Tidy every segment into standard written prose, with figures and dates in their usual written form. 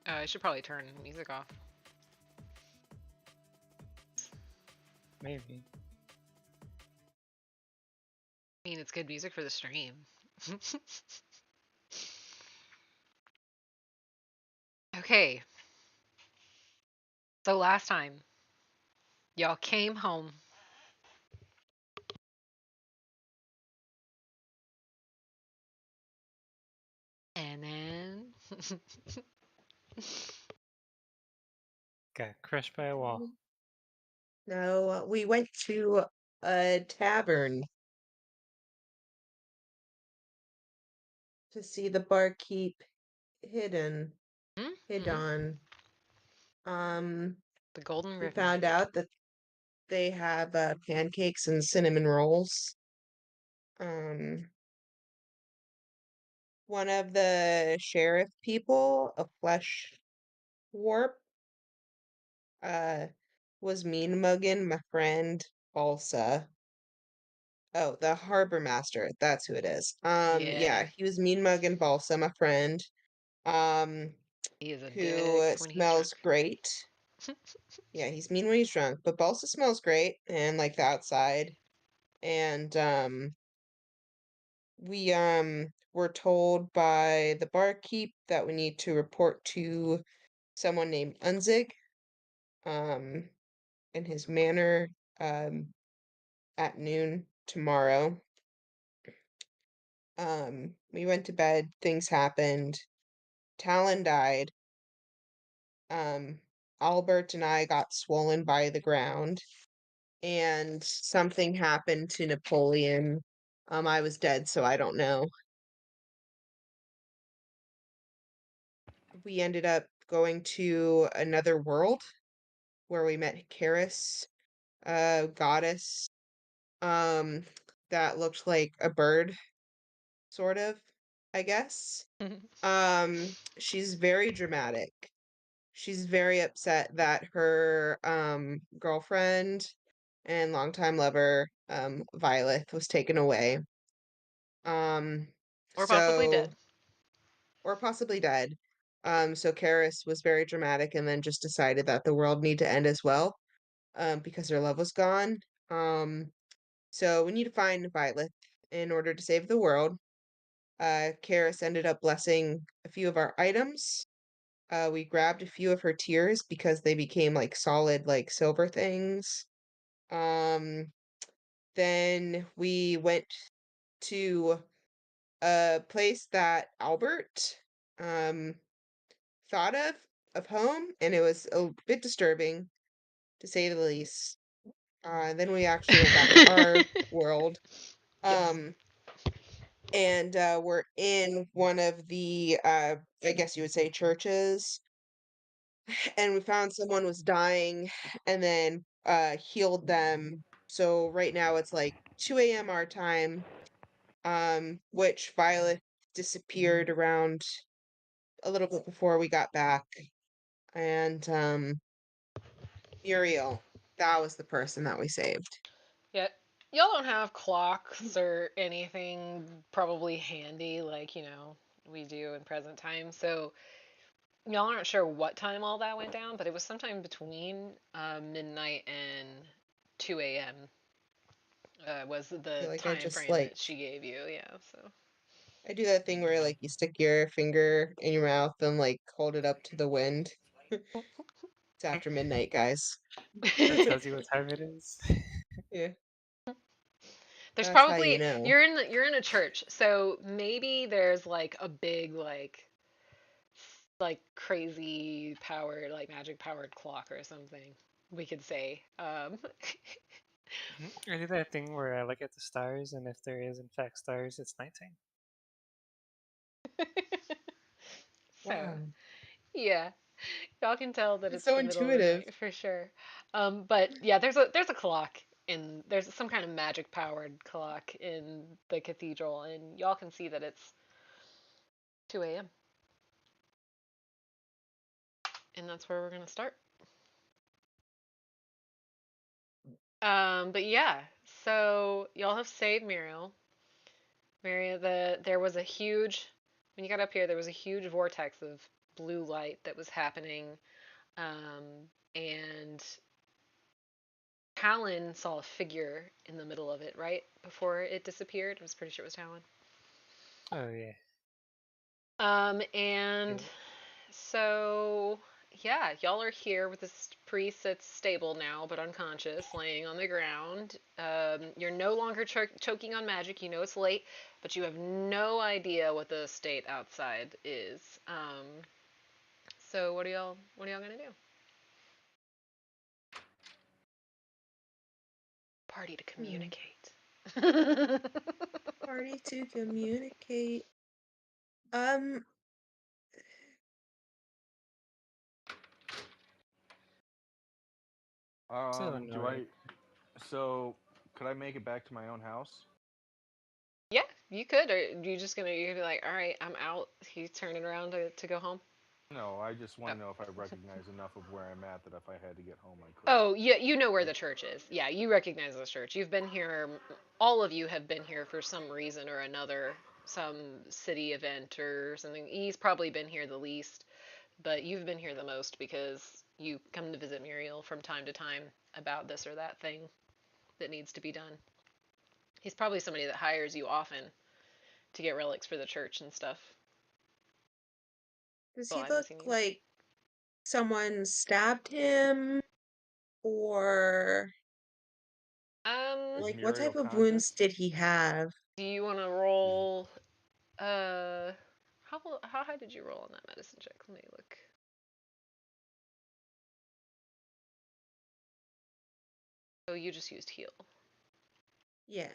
I should probably turn music off. Maybe. I mean, it's good music for the stream. Okay, so last time y'all came home and then Got crushed by a wall. No, we went to a tavern to see the barkeep hidden Mhm. hidden. Um, The Golden we River. found out that they have pancakes and cinnamon rolls. Um, one of the sheriff people, a flesh warp, uh, was mean mugging my friend Balsa. Oh, the harbor master. That's who it is. Yeah, Yeah, he was mean mugging Balsa, my friend. Um, he is a who dick when he's smells drunk. great. Yeah, he's mean when he's drunk, but Balsa smells great and like the outside. And we were told by the barkeep that we need to report to someone named Unzig um in his manor um at noon tomorrow. We went to bed, things happened. Talon died. Um, Albert and I got swollen by the ground, and something happened to Napoleon. I was dead, so I don't know. We ended up going to another world where we met Karis, a goddess, um, that looked like a bird, sort of, I guess. She's very dramatic. She's very upset that her girlfriend and longtime lover Violet was taken away. Um Or possibly so dead. or possibly dead. So Karis was very dramatic and then just decided that the world needed to end as well because her love was gone. Um so we need to find Violet in order to save the world. Karis ended up blessing a few of our items. We grabbed a few of her tears because they became like solid, like silver things. Um, then we went to a place that Albert um thought of home, and it was a bit disturbing to say the least. Then we actually went back to our world. Yes. Um, and we're in one of the I guess you would say churches, and we found someone was dying and then healed them. So right now it's like 2 a.m. our time, which Violet disappeared around a little bit before we got back. And Muriel, that was the person that we saved. Yeah. Y'all don't have clocks or anything probably handy like, we do in present time. So y'all aren't sure what time all that went down, but it was sometime between midnight and 2 a.m. Was I feel the like time frame that she gave you. Yeah, so. I do that thing where like you stick your finger in your mouth and like hold it up to the wind. It's after midnight, guys. That tells you what time it is. Yeah, There's that's how you probably know. you're in a church, so maybe there's like a big like crazy powered like magic powered clock or something we could say. I do that thing where I look at the stars, and if there is in fact stars, it's nighttime. So Wow, yeah, y'all can tell that it's it's so the middle of the intuitive. night for sure. But yeah, there's a clock in there's some kind of magic powered clock in the cathedral, and y'all can see that it's 2 a.m. and that's where we're gonna start. But yeah, so y'all have saved Muriel. Muriel, there was a huge when you got up here, there was a huge vortex of blue light that was happening, and Talon saw a figure in the middle of it right before it disappeared. I was pretty sure it was Talon. Oh yeah. And Yep. so yeah, y'all are here with this priest that's stable now but unconscious, laying on the ground. You're no longer choking on magic. You know it's late, but you have no idea what the state outside is. So what are y'all gonna do? Party to Hmm. communicate. Party to communicate. Um, So Do annoying. I? So could I make it back to my own house? Yeah, you could, or you're gonna be like, all right, I'm out. He's turning around to go home. No, I just Oh. want to know if I recognize enough of where I'm at that if I had to get home, I could. Oh, yeah, you know where the church is. Yeah, you recognize the church. You've been here. All of you have been here for some reason or another, some city event or something. He's probably been here the least, but you've been here the most because you come to visit Muriel from time to time about this or that thing that needs to be done. He's probably somebody that hires you often to get relics for the church and stuff. does Well, he I haven't look seen you. like someone stabbed him, or Um, Is like what Muriel type of wounds conscious? did he have? do you want to Is roll? Uh, how high did you roll on that medicine check? Let me look. Oh, you just used heal. Yeah.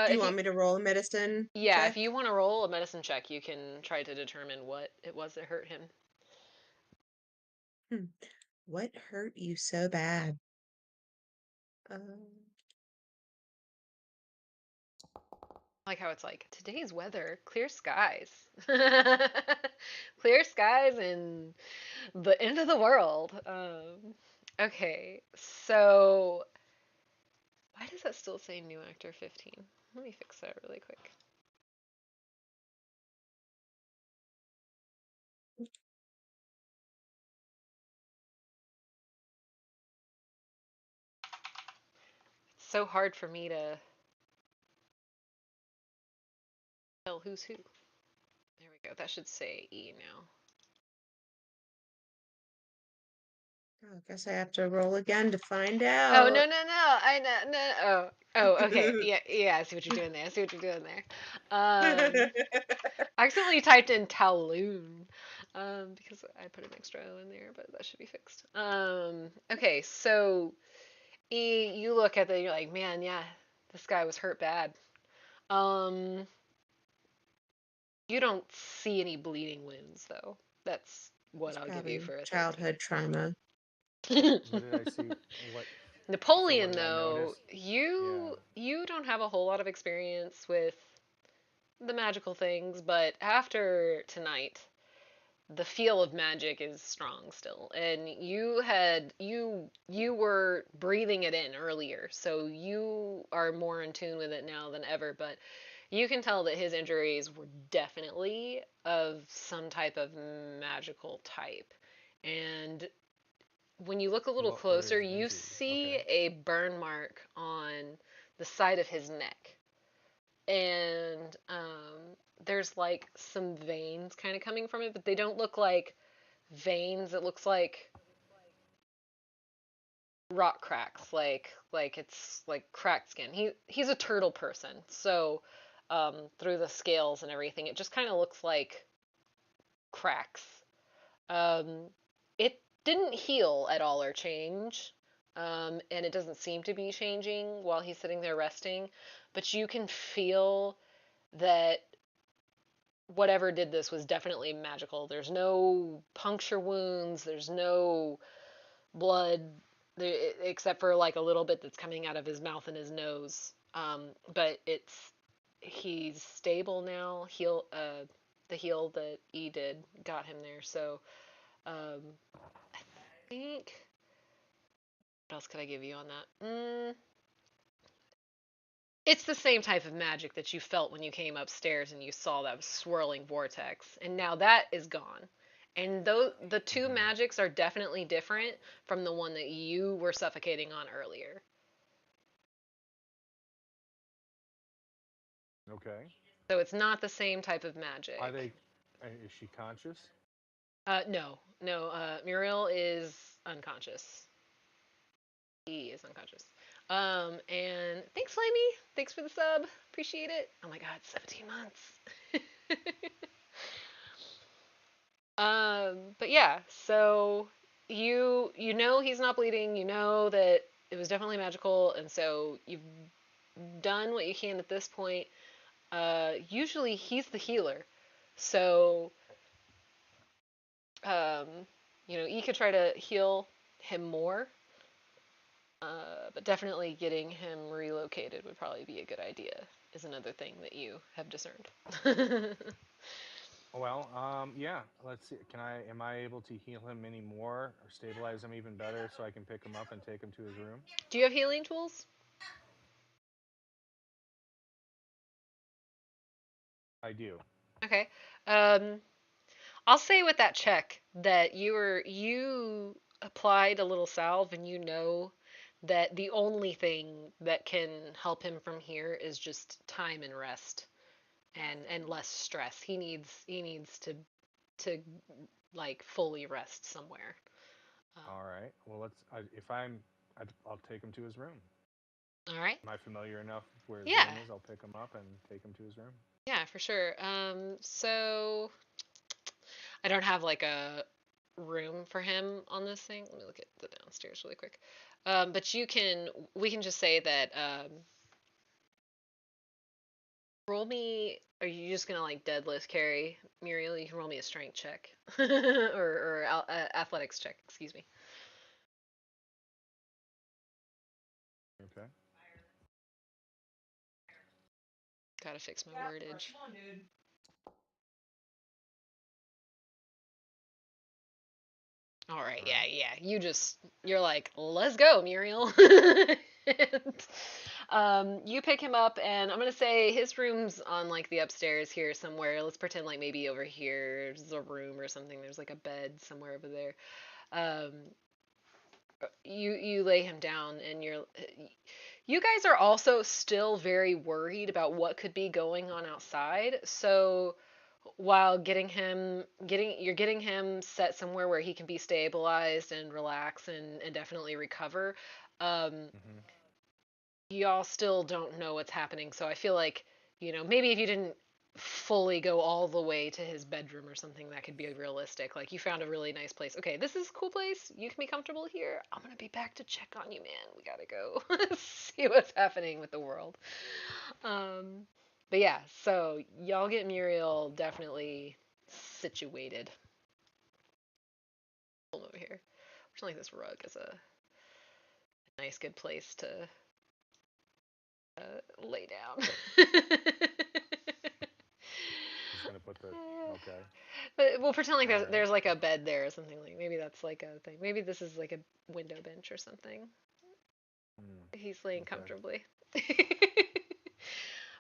Do you If you want me to roll a medicine Yeah, if check? you want to roll a medicine check, you can try to determine what it was that hurt him. Hmm. What hurt you so bad? Um, Like how it's like today's weather, clear skies, clear skies, and the end of the world. Okay, so why does that still say new actor 15? Let me fix that really quick. It's so hard for me to tell who's who. There we go. That should say E now. I guess I have to roll again to find Oh out. no no no! I know no. Okay. Yeah yeah. I see what you're doing there. I see what you're doing there. I accidentally typed in Talon, because I put an extra O in there, but that should be fixed. Okay. So you look at it, you're like, man, yeah, this guy was hurt bad. Um, you don't see any bleeding wounds though. That's what He's I'll give you having for a childhood trauma. 13. what did I see? What? So what Napoleon did I though, notice? Yeah. you don't have a whole lot of experience with the magical things, but after tonight, the feel of magic is strong still. And you were breathing it in earlier, so you are more in tune with it now than ever, but you can tell that his injuries were definitely of some type of magical type. And when you look a little What were closer, his you injuries? Okay. see a burn mark on the side of his neck. And there's like some veins kind of coming from it, but they don't look like veins. It looks like rock cracks, like it's like cracked skin. He's a turtle person, so through the scales and everything, it just kind of looks like cracks. Um, it didn't heal at all or change, and it doesn't seem to be changing while he's sitting there resting. But you can feel that whatever did this was definitely magical. There's no puncture wounds. There's no blood, except for like a little bit that's coming out of his mouth and his nose. But he's stable now. The heal that E did got him there. So um, I think what else could I give you on that? It's the same type of magic that you felt when you came upstairs and you saw that swirling vortex, and now that is gone. And the two magics are definitely different from the one that you were suffocating on earlier. Okay. So it's not the same type of Are magic. they? Is she conscious? No, no. Muriel is unconscious. He is unconscious. And thanks, Flamey. Thanks for the sub. Appreciate it. Oh my God, 17 months. But yeah, so you know he's not bleeding. You know that it was definitely magical, and so you've done what you can at this point. Usually he's the healer, so um, you could try to heal him more. But definitely getting him relocated would probably be a good idea. Is another thing that you have discerned. Well, yeah. Let's see. Can I? Am I able to heal him any more or stabilize him even better so I can pick him up and take him to his room? Do you have healing tools? I do. Okay. Um, I'll say with that check that you applied a little salve and you know that the only thing that can help him from here is just time and rest and less stress. He needs to like fully rest somewhere. All right. Well, if I'm, I'll take him to his room. All right. Am I familiar enough where his Yeah. room is? I'll pick him up and take him to his room. Yeah, for sure. So I don't have like a room for him on this thing. Let me look at the downstairs really quick. But we can just say that roll me. Are you just gonna like deadlift carry Muriel? You can roll me a strength check or athletics check. Excuse me. Okay. Gotta fix my wordage. Come on, dude. All right, All yeah, right. yeah. You're like, let's go, Muriel. And, you pick him up, and I'm gonna say his room's on like the upstairs here somewhere. Let's pretend like maybe over here there's a room or something. There's like a bed somewhere over there. Um, you lay him down, and you guys are also still very worried about what could be going on outside. So while you're getting him set somewhere where he can be stabilized and relax and definitely recover. Um, Mm-hmm. y'all still don't know what's happening, so I feel like maybe if you didn't fully go all the way to his bedroom or something, that could be realistic. Like you found a really nice place. Okay, this is a cool place. You can be comfortable here. I'm gonna be back to check on you, man. We gotta go see what's happening with the world. um but yeah, so y'all get Muriel definitely situated. Over here. Fortunately, this rug is a nice, good place to lay down. Just gonna put the. Okay. But we'll pretend like All there's right. like a bed there or something. Like maybe that's like a thing. Maybe this is like a window bench or something. Hmm. He's laying Okay. comfortably.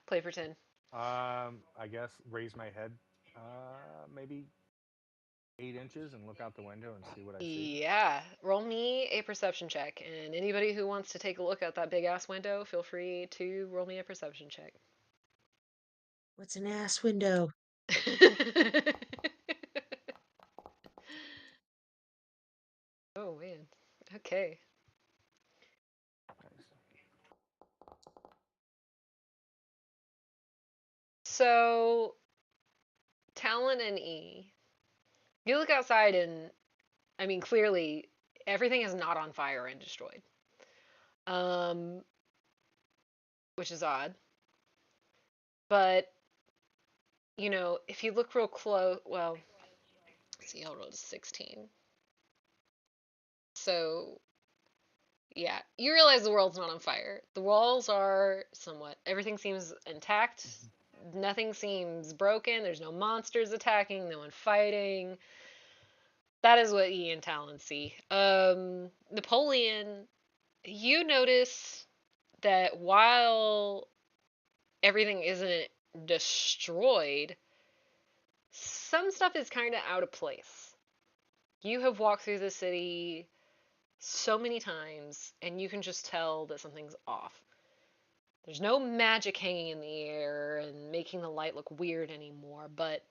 Play pretend. I guess raise my head, maybe 8 inches and look out the window and see what I see. Yeah, roll me a perception check, and anybody who wants to take a look out that big ass window, feel free to roll me a perception check. What's an ass window? Oh man. Okay. Nice. So Talon and E, you look outside and I mean clearly everything is not on fire and destroyed. Um, which is odd. But if you look real close, well, see, I rolled a 16. So yeah, you realize the world's not on fire. The walls are somewhat. Everything seems intact. Nothing seems broken. There's no monsters attacking. No one fighting. That is what E and Talon see. Napoleon, you notice that while everything isn't destroyed, some stuff is kind of out of place. You have walked through the city so many times, and you can just tell that something's off. There's no magic hanging in the air and making the light look weird anymore, but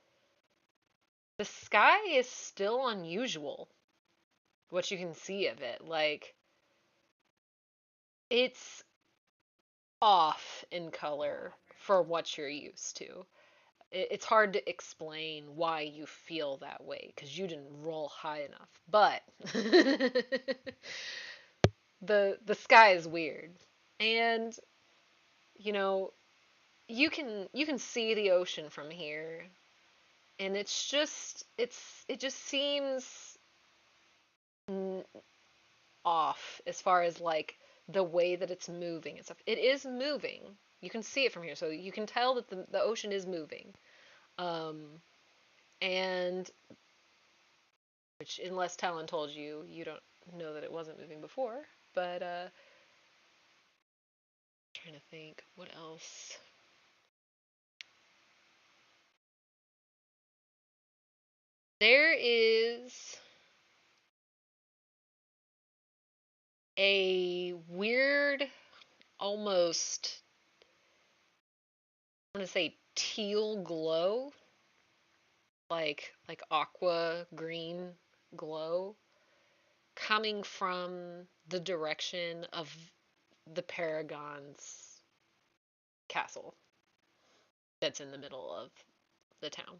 the sky is still unusual. What you can see of it. Like, it's off in color for what you're used to. It's hard to explain why you feel that way because you didn't roll high enough. But the sky is weird, and you know you can see the ocean from here, and it just seems off as far as like the way that it's moving and stuff. It is moving. You can see it from here, so you can tell that the ocean is moving. Um, and which, unless Talon told you, you don't know that it wasn't moving before. But trying to think, what else? There is a weird, almost, I want to say teal glow, like aqua green glow, coming from the direction of the Paragon's castle that's in the middle of the town.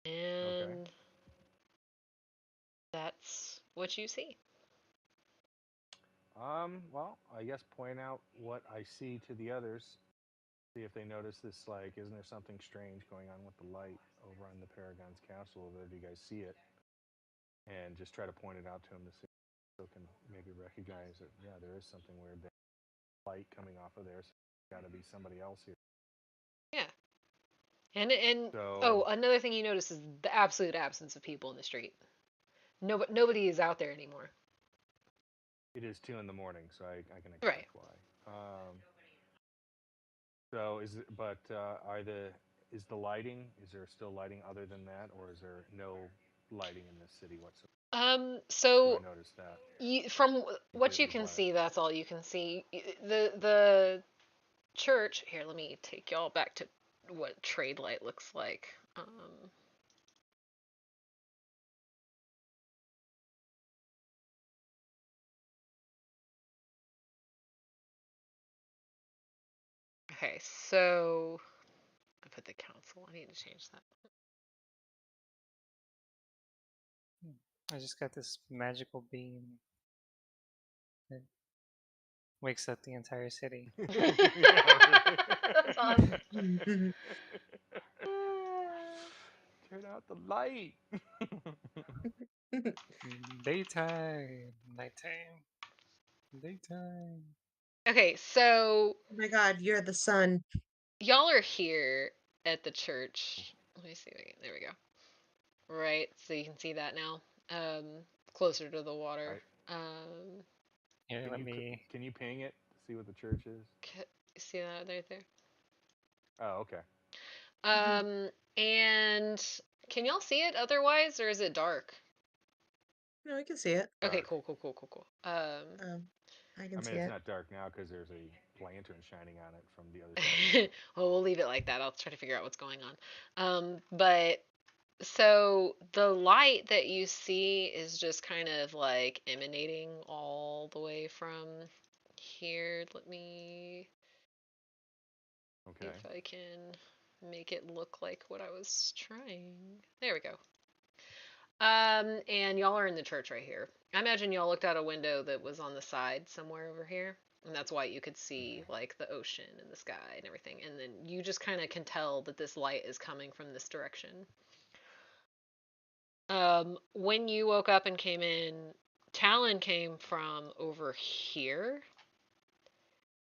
Okay. And that's what you see. Well, I guess point out what I see to the others. See if they notice this. Like, isn't there something strange going on with the light over on the Paragon's castle over there? Do you guys see it? And just try to point it out to them to see so can maybe recognize that. Yeah, there is something weird. There. Light coming off of there. So got to be somebody else here. Yeah. And oh, So another thing you notice is the absolute absence of people in the street. Nobody is out there anymore. it is 2 in the morning, so I can Right. expect why. So is it, but are the is the lighting? Is there still lighting other than that, or is there no lighting in this city whatsoever? Do I So notice that from what you completely can black? see, that's all you can see. The church here. Let me take y'all back to what trade light looks like. Okay, so I put the council. I need to change that. I just got this magical beam that wakes up the entire city. That's awesome. Turn out the light. Daytime, nighttime, daytime. Okay, so Oh my God, you're the sun. y'all are here at the church. Let me see. There we go. Right, so you can see that now. Um, Closer to the water. I, Um, Here, let me. can you ping it to see what the church is? See that right there? Oh, okay. And can y'all see it otherwise, or is it dark? No, I can see it. Okay, Dark. cool, cool, cool, cool, cool. I I can mean, see it's it. not dark now because there's a lantern shining on it from the other side of the city. Well, we'll leave it like that. I'll try to figure out what's going on. But so the light that you see is just kind of like emanating all the way from here. Let me see Okay. if I can make it look like what I was trying. There we go. And y'all are in the church right here. I imagine y'all looked out a window that was on the side somewhere over here. And that's why you could see like the ocean and the sky and everything. And then you just kind of can tell that this light is coming from this direction. When you woke up and came in, Talon came from over here.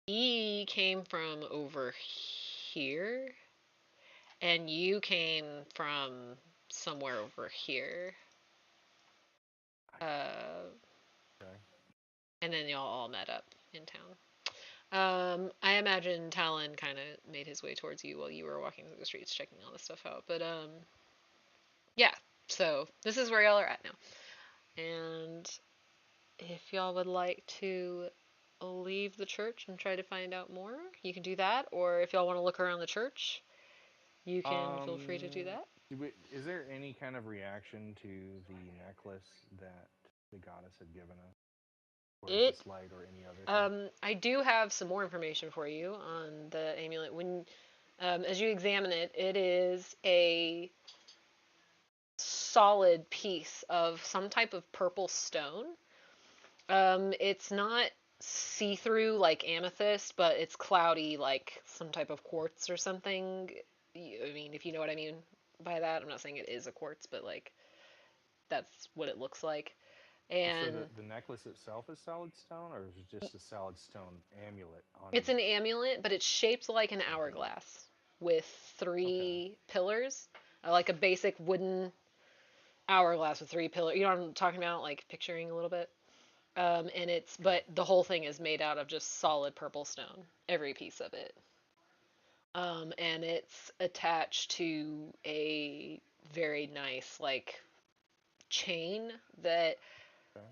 E came from over here. And you came from somewhere over here. Uh, Okay. and then y'all all met up in town. I imagine Talon kind of made his way towards you while you were walking through the streets checking all this stuff out. But yeah. So this is where y'all are at now. And if y'all would like to leave the church and try to find out more, you can do that. Or if y'all want to look around the church, you can feel free to do that. Is there any kind of reaction to the necklace that the goddess had given us? Or is It this light or any other thing? I do have some more information for you on the amulet. When as you examine it, it is a solid piece of some type of purple stone. It's not see-through like amethyst, but it's cloudy like some type of quartz or something. I mean, if you know what I mean by that, I'm not saying it is a quartz, but like that's what it looks like. So And the necklace itself is solid stone, or is it just a solid stone amulet on it's the an necklace? amulet, but it's shaped like an Okay. hourglass with Okay. three pillars, like a basic wooden hourglass with three pillars. You know what I'm talking about? Like picturing a little bit. And it's Okay. but the whole thing is made out of just solid purple stone, every piece of it. And it's attached to a very nice like chain that, Okay.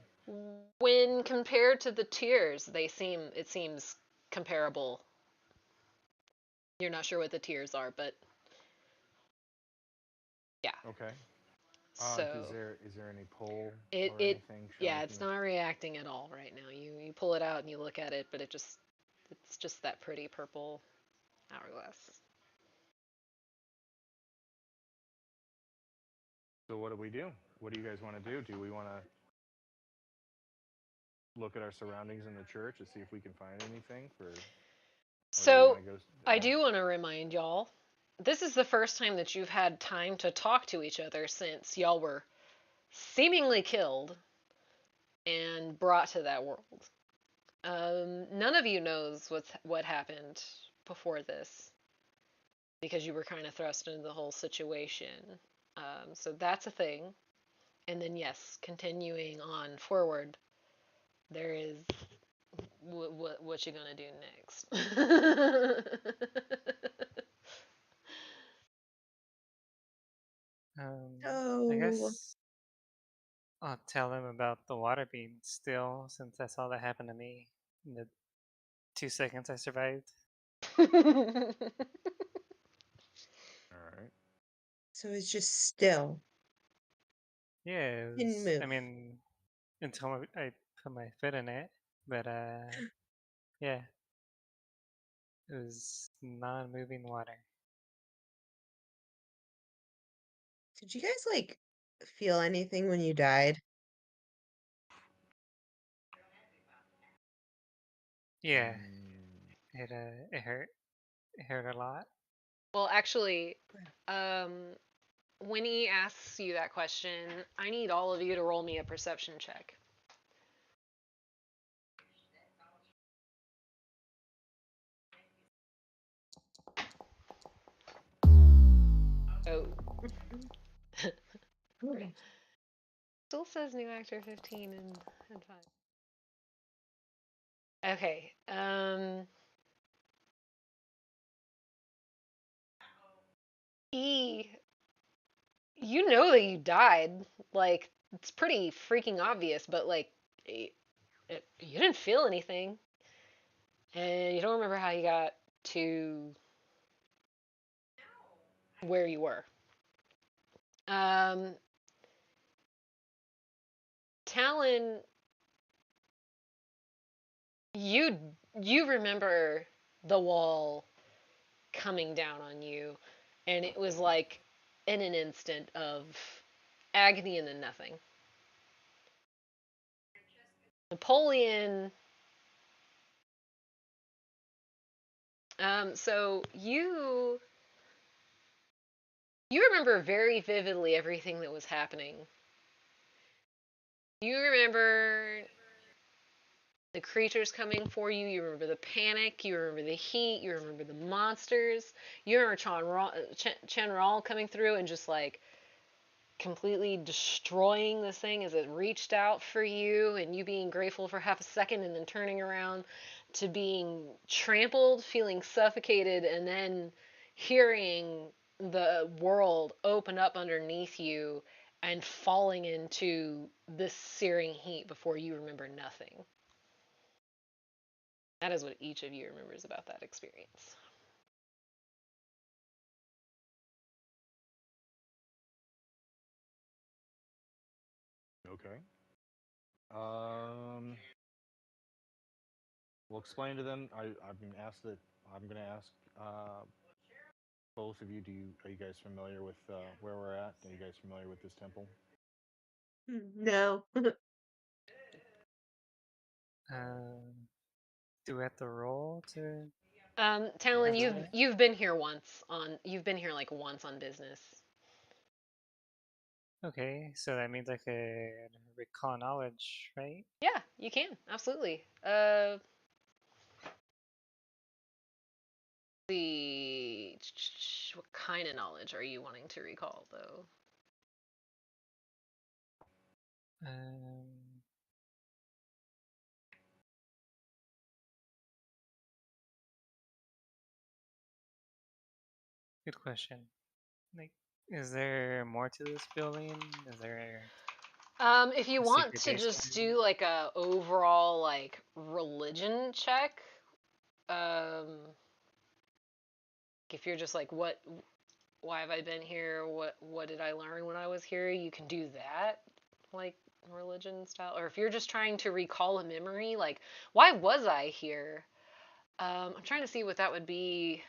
when compared to the tiers, it seems comparable. You're not sure what the tiers are, but yeah. Okay. So Is there any pull it or it anything showing yeah, up in it's this? not reacting at all right now. You pull it out and you look at it, but it's just that pretty purple hourglass. So what do we do? What do you guys want to do? Do we want to look at our surroundings in the church and see if we can find anything or do we want So to go? I Yeah. do want to remind y'all, this is the first time that you've had time to talk to each other since y'all were seemingly killed and brought to that world. None of you knows what happened before this because you were kind of thrust into the whole situation. So that's a thing. And then yes, continuing on forward, there is what you gonna do next? I Oh, guess I'll tell him about the water being still, since that's all that happened to me in the 2 seconds I survived. All right. so it's just still. Yeah, Didn't I move. mean, until I put my foot in it, but yeah, it was non-moving water. Did you guys like feel anything when you died? Yeah, Mm, it hurt. It hurt a lot. Well, actually, Good. um, when he asks you that question, I need all of you to roll me a perception check. Oh, Okay. still says new actor 15 and 5. Okay. E, you know that you died. Like it's pretty freaking obvious, but like you didn't feel anything, and you don't remember how you got to where you were. Um, Talon, you you remember the wall coming down on you, and it was like in an instant of agony and then nothing. Napoleon. So you remember very vividly everything that was happening. You remember the creatures coming for you. You remember the panic. You remember the heat. You remember the monsters. You remember Chanral coming through and just like completely destroying this thing as it reached out for you, and you being grateful for half a second and then turning around to being trampled, feeling suffocated, and then hearing the world open up underneath you and falling into this searing heat before you remember nothing. That is what each of you remembers about that experience. Okay. We'll explain to them. I've been asked that. I'm going to ask both of you. Are you guys familiar with where we're at? Are you guys familiar with this temple? No. Do we have to roll to Talon, enter you've there? you've been here once on you've been here like once on business. Okay, so that means I could recall knowledge, right? Yeah, you can absolutely. The what kind of knowledge are you wanting to recall though? Um, Good question. Like, is there more to this building? Is there If you a want secret to just basement? do like a overall like religion check, um, if you're just like why have I been here? What did I learn when I was here? You can do that, like religion style. Or if you're just trying to recall a memory, like why was I here? I'm trying to see what that would be.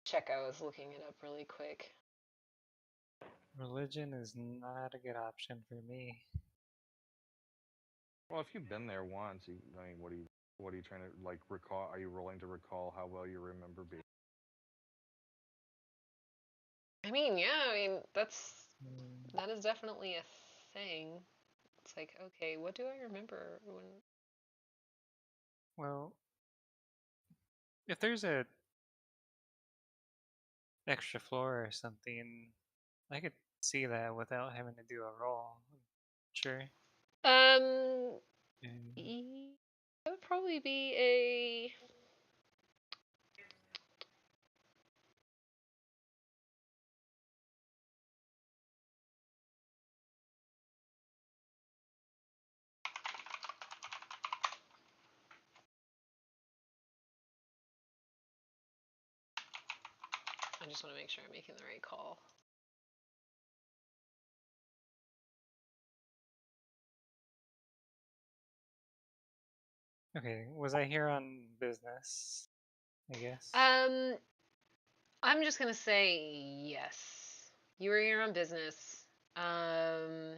Check. I was looking it up really quick. Religion is not a good option for me. Well, if you've been there once, I mean, what are you trying to like recall? Are you rolling to recall how well you remember being? I mean, yeah. I mean, Hmm, that is definitely a thing. It's like, okay, what do I remember when? Well, if there's a extra floor or something, I could see that without having to do a roll. Sure. Um, Mm, that would probably be a. I just want to make sure I'm making the right call. Okay, was I here on business? I guess. Um, I'm just gonna say yes. You were here on business. Um,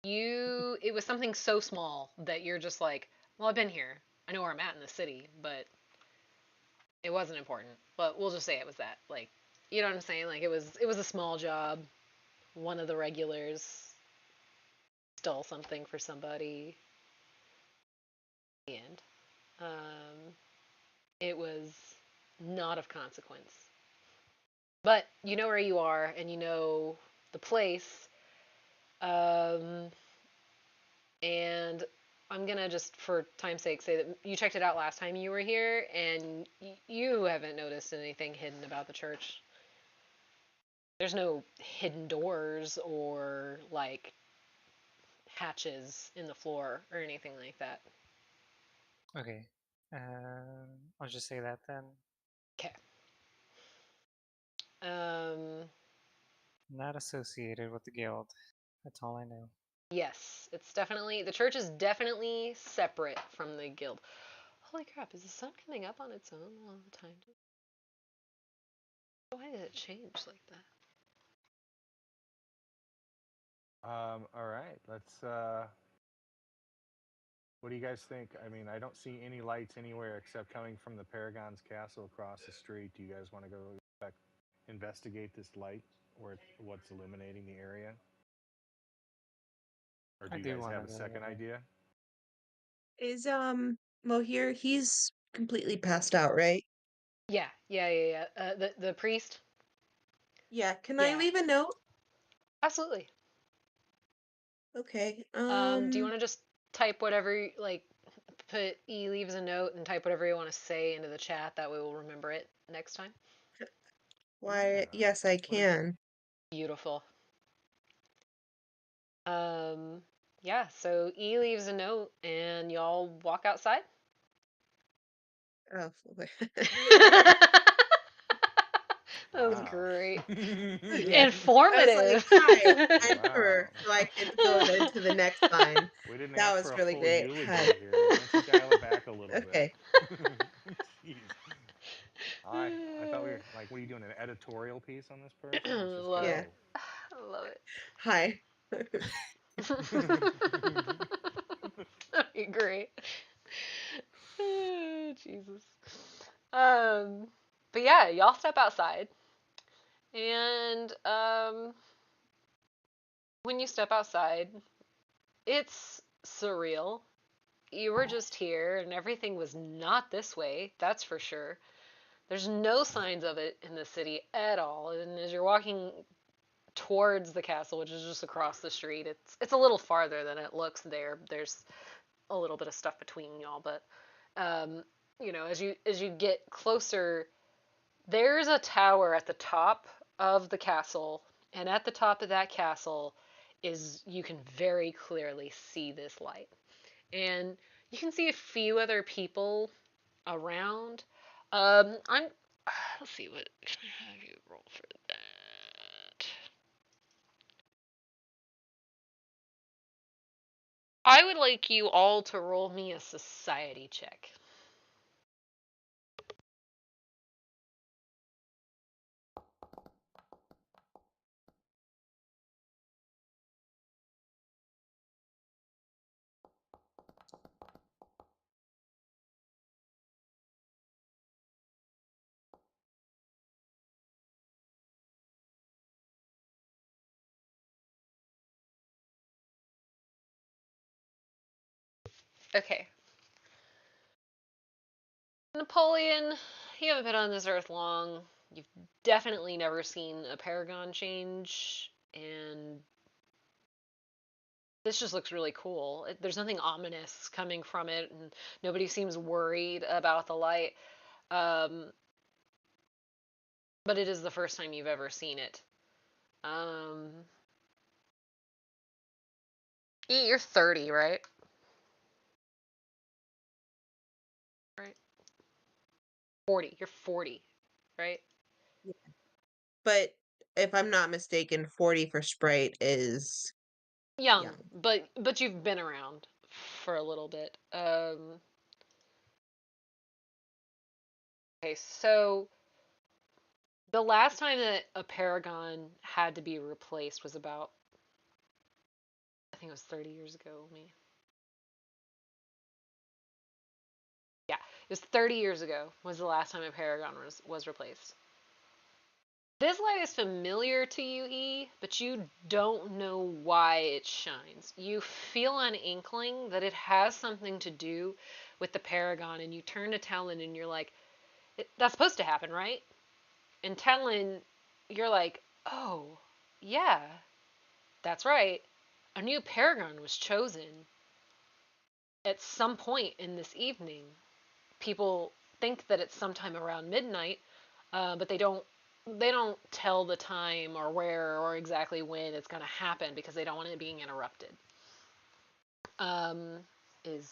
it was something so small that you're just like, well, I've been here. I know where I'm at in the city, but it wasn't important. But we'll just say it was that. Like, you know what I'm saying? Like it was a small job. One of the regulars stole something for somebody. And it was not of consequence. But you know where you are, and you know the place. Um, and I'm gonna just, for time's sake, say that you checked it out last time you were here, and you haven't noticed anything hidden about the church. There's no hidden doors or like hatches in the floor or anything like that. Okay. I'll just say that then. Okay. Um, Not associated with the guild. That's all I know. yes, it's definitely the church is definitely separate from the guild. Holy crap! Is the sun coming up on its own all the time? Why did it change like that? All right, let's. What do you guys think? I mean, I don't see any lights anywhere except coming from the Paragon's castle across the street. Do you guys want to go investigate this light or what's illuminating the area? Or I do you do guys want have to a go second there. idea? Is well here he's completely passed out, right? Yeah, yeah. The priest. Yeah, can I Yeah, leave a note? absolutely. Okay. Do you want to just type whatever like put E leaves a note and type whatever you want to say into the chat? That way we'll remember it next time. Why, Yeah. yes, I What is can. Beautiful. Yeah, so E leaves a note and y'all walk outside. Oh, That was Wow. great. yeah. I was like, Informative. "Hi, I'm her," Wow. so I could go then to the next line. We didn't That ask was for a really full great. Hi. eulogy here. Why don't you dial it back a little bit? Okay. Jeez. I thought we were like, what are you doing? An editorial piece on this person? Let's just Love Yeah. it. go. I love Hi. it. That'd be great. Oh, Jesus. Um, but yeah, y'all step outside, and when you step outside, it's surreal. You were just here, and everything was not this way. That's for sure. There's no signs of it in the city at all. And as you're walking towards the castle, which is just across the street, it's a little farther than it looks there. There's a little bit of stuff between y'all, but um, as you get closer, there's a tower at the top of the castle, and at the top of that castle is you can very clearly see this light, and you can see a few other people around. I'm let's see, what can I have you roll for that? I would like you all to roll me a society check. Okay. Napoleon, you haven't been on this earth long. You've definitely never seen a paragon change, and this just looks really cool. There's nothing ominous coming from it, and nobody seems worried about the light. Um, but it is the first time you've ever seen it. Um, you're 30, right? Right. 40. You're 40, right? Yeah. But if I'm not mistaken, 40 for Sprite is Young, young. but you've been around for a little bit. Okay, so the last time that a paragon had to be replaced was about, I think it was 30 years ago. Me, yeah, it was 30 years ago was the last time a paragon was replaced. This light is familiar to you, E, but you don't know why it shines. You feel an inkling that it has something to do with the paragon, and you turn to Talon and you're like, that's supposed to happen, right? And Talon, you're like, oh, yeah, that's right. A new paragon was chosen at some point in this evening. People think that it's sometime around midnight, but they don't tell the time or where or exactly when it's going to happen because they don't want it being interrupted. Um, is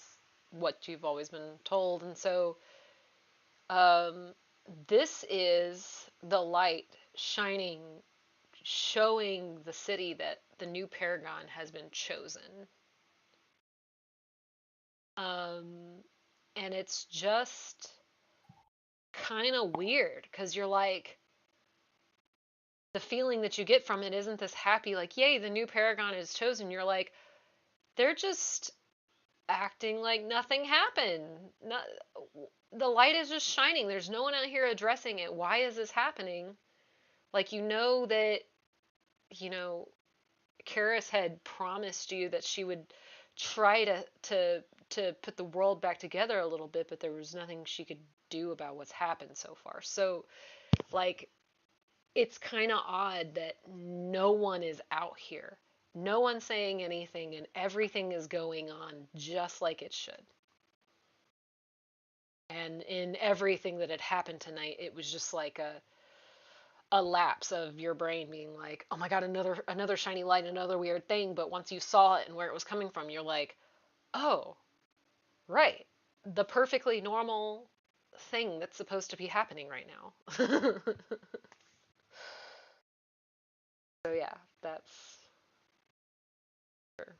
what you've always been told, and so um, this is the light shining, showing the city that the new paragon has been chosen. Um, and it's just kind of weird because you're like, the feeling that you get from it isn't this happy, like, yay, the new paragon is chosen. You're like, they're just acting like nothing happened. Not, the light is just shining. There's no one out here addressing it. Why is this happening? Like, that, you know, Karis had promised you that she would try to put the world back together a little bit, but there was nothing she could do about what's happened so far. So, like, it's kind of odd that no one is out here. No one's saying anything, and everything is going on just like it should. And in everything that had happened tonight, it was just like a lapse of your brain being like, oh my god, another shiny light, another weird thing. But once you saw it and where it was coming from, you're like, oh, right, the perfectly normal thing that's supposed to be happening right now. So yeah, that's sure.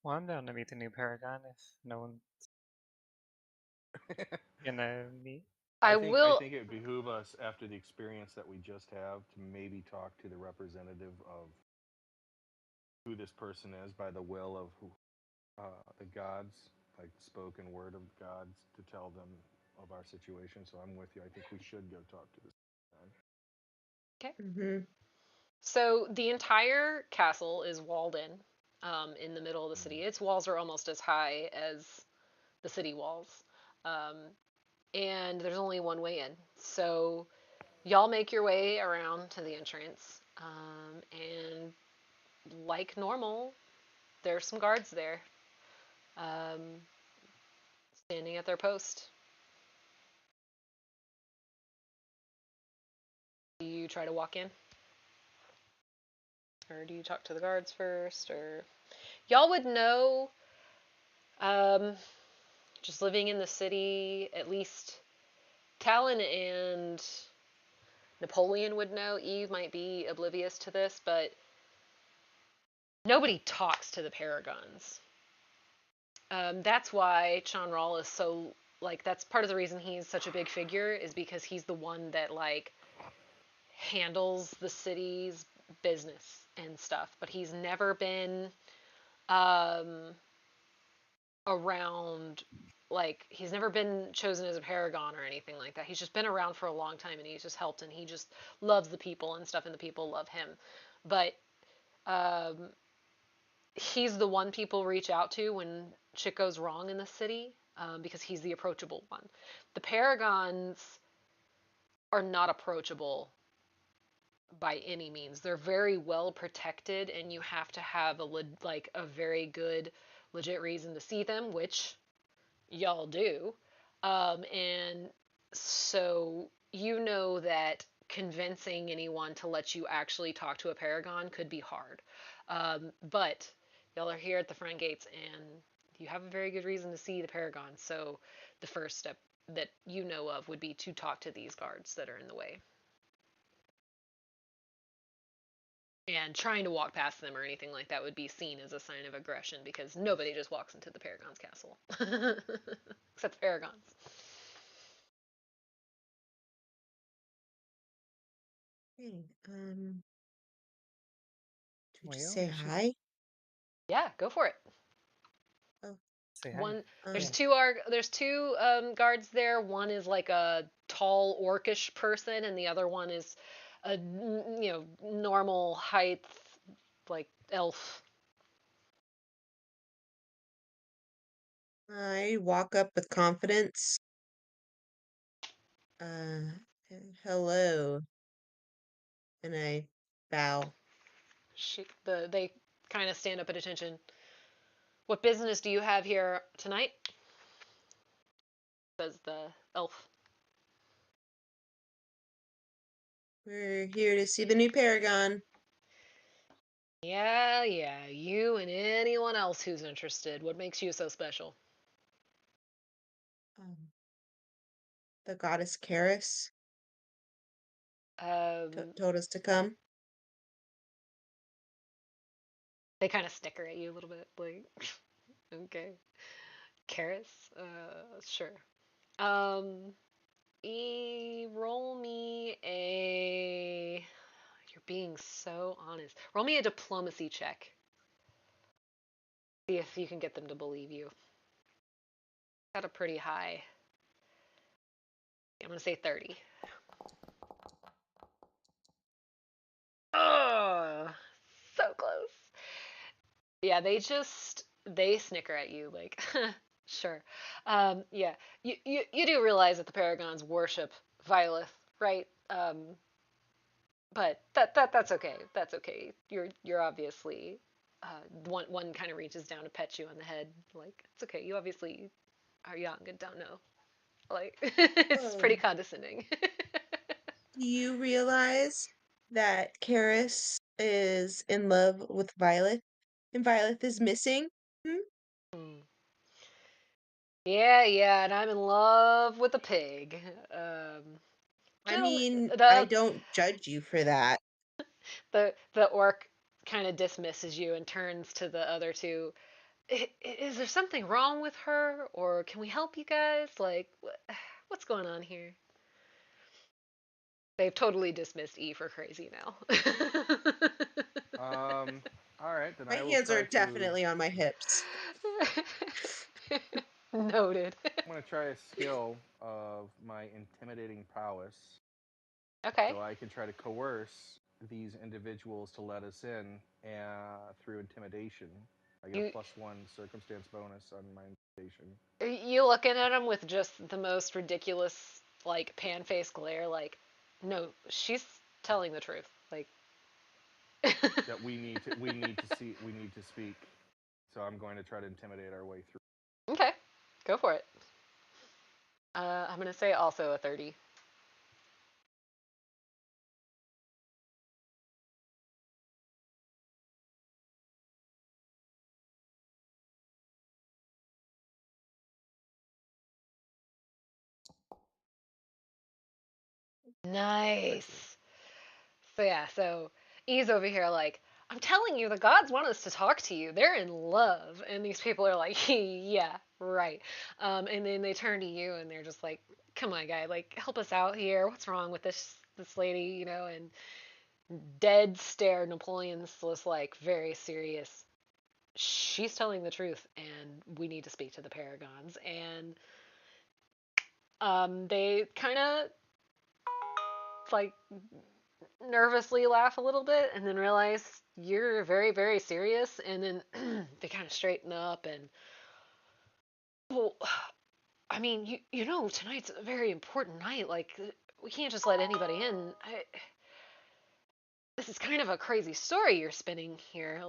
Well, I'm down to meet the new Paragon if no one's gonna meet. I I will. think it would behoove us after the experience that we just have to maybe talk to the representative of who this person is by the will of who, the gods, like spoken word of gods, to tell them of our situation. So I'm with you. I think we should go talk to this guy. Okay. Mm-hmm. So the entire castle is walled in the middle of the Mm. city. Its walls are almost as high as the city walls, um, and there's only one way in. So y'all make your way around to the entrance, and like normal, there's some guards there, um, standing at their post. Do you try to walk in, or do you talk to the guards first, or y'all would know? Um, just living in the city, at least Talon and Napoleon would know. Eve might be oblivious to this, but nobody talks to the Paragons. That's why Chanral is so like. That's part of the reason he's such a big figure is because he's the one that like handles the city's business and stuff. But he's never been um, around like he's never been chosen as a paragon or anything like that. He's just been around for a long time and he's just helped and he just loves the people and stuff and the people love him. But um, he's the one people reach out to when shit goes wrong in the city because he's the approachable one. The paragons are not approachable by any means. They're very well protected and you have to have like a very good legit reason to see them, which y'all do. And so you know that convincing anyone to let you actually talk to a paragon could be hard. But y'all are here at the front gates and you have a very good reason to see the paragon. So the first step that you know of would be to talk to these guards that are in the way. And trying to walk past them or anything like that would be seen as a sign of aggression because nobody just walks into the Paragon's castle. Except the Paragons. Hey, do we just Well, say we should hi? Yeah, go for it. Oh, say hi. One, there's um, Yeah. two guards there. One is like a tall orcish person, and the other one is a normal height, like elf. I walk up with confidence. Uh, hello, and I bow. They kind of stand up at attention. What business do you have here tonight? Says the elf. We're here to see the new Paragon. Yeah, you and anyone else who's interested. What makes you so special? Um, the goddess Karis Um, told us to come. they kind of snicker at you a little bit, like, okay, Karis, sure. Um, roll me a. You're being so honest. Roll me a diplomacy check. See if you can get them to believe you. Got a pretty high. I'm gonna say 30. Oh, so close. Yeah, they snicker at you like, sure. Yeah, you do realize that the Paragons worship Violet, right? But that's okay. That's okay. You're obviously one kind of reaches down to pet you on the head, like it's okay. You obviously are young and don't know. Like it's pretty Oh, condescending. do you realize that Karis is in love with Violet and Violet is missing? Hmm? Hmm. Yeah, yeah, and I'm in love with a pig. I Jill, mean, I the don't judge you for that. the orc kind of dismisses you and turns to the other two. Is there something wrong with her, or can we help you guys? Like, what's going on here? They've totally dismissed E for crazy now. All right, then My I will hands are try to. definitely on my hips. Noted. I'm gonna try a skill of my intimidating prowess, Okay. so I can try to coerce these individuals to let us in through intimidation. I get a You +1 circumstance bonus on my intimidation. you looking at him with just the most ridiculous like pan face glare like no, she's telling the truth. Like That we need to speak. So I'm going to try to intimidate our way through. okay. Go for it. I'm going to say also a 30. Excellent. Nice. So yeah, so E's over here like, I'm telling you, the gods want us to talk to you. They're in love, and these people are like, yeah, right. And then they turn to you, and they're just like, come on, guy, like help us out here. What's wrong with this lady, you know? And dead stare. Napoleon's just like very serious. She's telling the truth, and we need to speak to the paragons. And they kind of like nervously laugh a little bit and then realize you're very, very serious. And then they kind of straighten up and, well, I mean, you know, tonight's a very important night. Like, we can't just let anybody in. This is kind of a crazy story you're spinning here.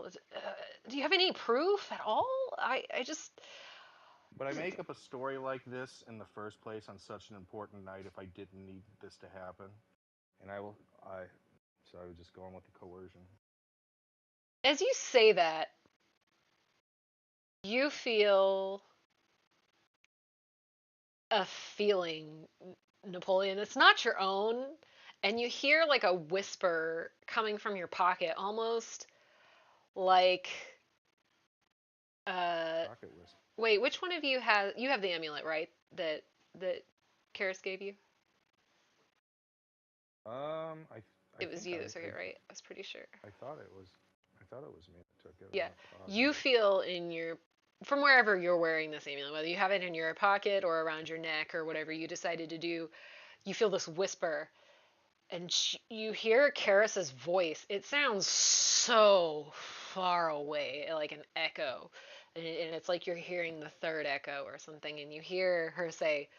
Do you have any proof at all? I just. But I make up a story like this in the first place on such an important night if I didn't need this to happen. And so I was just going with the coercion. As you say that, you feel a feeling, Napoleon. It's not your own, and you hear like a whisper coming from your pocket, almost like uh Pocket wisp. wait, which one of you has you have the amulet, right? That Karis gave you? I It was think you that took it, right? I was pretty sure. I thought it was me that took it. I'm Yeah. not You positive. feel in your from wherever you're wearing this amulet, whether you have it in your pocket or around your neck or whatever you decided to do, you feel this whisper and you hear Karis's voice. It sounds so far away, like an echo, and it's like you're hearing the third echo or something. And you hear her say,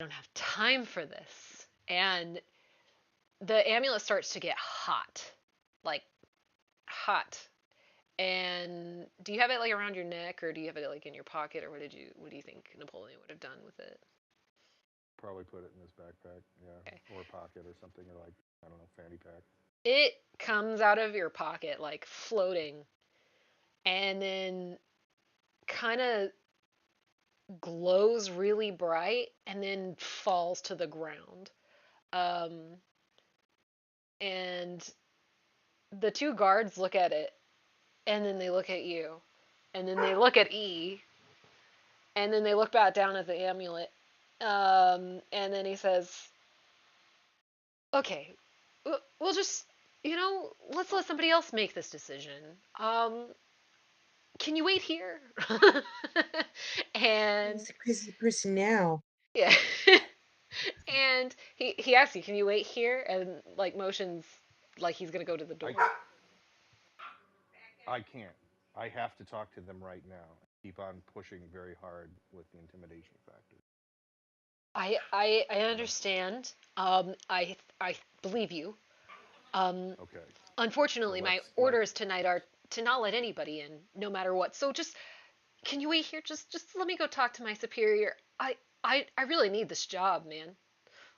"I don't have time for this." And the amulet starts to get hot, like hot. And do you have it like around your neck, or do you have it like in your pocket, or what do you think Napoleon would have done with it? Probably put it in his backpack, yeah, Okay. or pocket or something, or like I don't know, fanny pack. It comes out of your pocket like floating, and then kind of glows really bright and then falls to the ground. Um, and the two guards look at it, and then they look at you, and then they look at E, and then they look back down at the amulet. And then he says, "Okay, we'll just, let's let somebody else make this decision. Can you wait here?" And Who's the crazy person now? yeah. And he asks you, "Can you wait here?" And like motions like he's gonna go to the door. I I can't. I have to talk to them right now. Keep on pushing very hard with the intimidation factor. I And understand. I believe you. Um, okay, so Unfortunately, my let orders tonight are to not let anybody in, no matter what. So just can you wait here? Just let me go talk to my superior. I really need this job, man.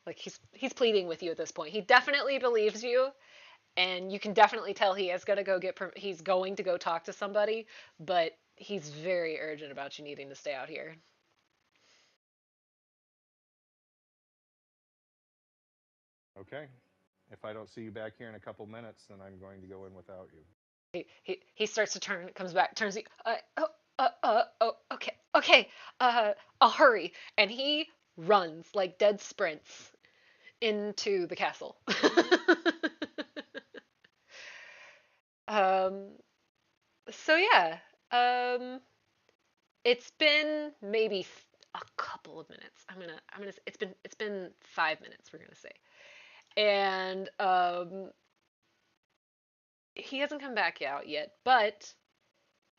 Like he's pleading with you at this point. He definitely believes you, and you can definitely tell he is gonna go he's going to go talk to somebody, but he's very urgent about you needing to stay out here. Okay. If I don't see you back here in a couple minutes, then I'm going to go in without you. He starts to turn, comes back, turns. Okay, okay. I'll hurry, and he runs like dead sprints into the castle. um. So yeah. Um. It's been maybe a couple of minutes. I'm gonna. It's been 5 minutes. We're gonna say, and he hasn't come back out yet, but